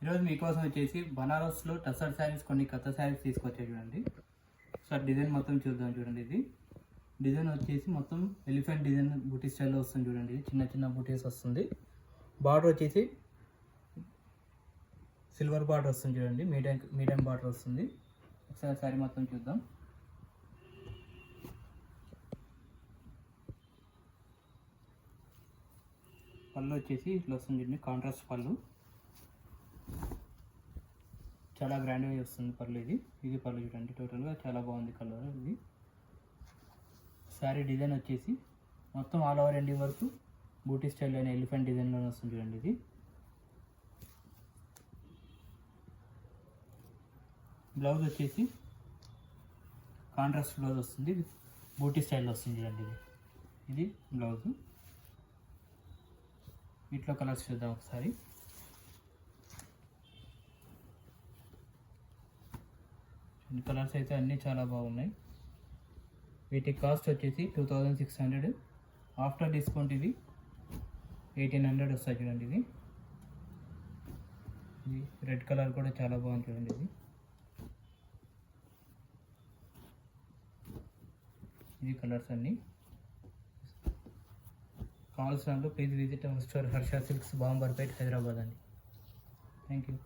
ఈరోజు మీకోసం వచ్చేసి బనారస్లో టసర్ శారీస్ కొన్ని కొత్త శారీస్ తీసుకొచ్చాయి చూడండి. సార్ డిజైన్ మొత్తం చూద్దాం చూడండి. ఇది డిజైన్ వచ్చేసి మొత్తం ఎలిఫెంట్ డిజైన్ బూటీ స్టైల్లో వస్తుంది చూడండి. చిన్న చిన్న బూటీస్ వస్తుంది. బార్డర్ వచ్చేసి సిల్వర్ బార్డర్ వస్తుంది చూడండి. మీడియం బార్డర్ వస్తుంది. ఒకసారి శారీ మొత్తం చూద్దాం. పళ్ళు వచ్చేసి ఇట్లా వస్తుంది చూడండి. కాంట్రాస్ట్ పళ్ళు చాలా గ్రాండ్గా వస్తుంది పళ్ళు. ఇది పళ్ళు చూడండి. టోటల్గా చాలా బాగుంది కలర్. ఇది శారీ డిజైన్ వచ్చేసి మొత్తం ఆల్ ఓవర్ ఎండింగ్ వరకు బూటీ స్టైల్ అయిన ఎలిఫెంట్ డిజైన్లోనే వస్తుంది చూడండి. ఇది బ్లౌజ్ వచ్చేసి కాంట్రాస్ట్ బ్లౌజ్ వస్తుంది. బూటీ స్టైల్లో వస్తుంది చూడండి. ఇది బ్లౌజు. వీటిలో కలర్స్ చూద్దాం ఒకసారి. కలర్స్ అయితే అన్నీ చాలా బాగున్నాయి. వీటి కాస్ట్ వచ్చేసి 2600. ఆఫ్టర్ డిస్కౌంట్ ఇది 1800 వస్తాయి చూడండి. ఇది రెడ్ కలర్ కూడా చాలా బాగుంది చూడండి. ఇది కలర్స్ అన్నీ. కావాల్సిన please visit our store Harsha Silks, Bambarpet, Hyderabad అండి. Thank you.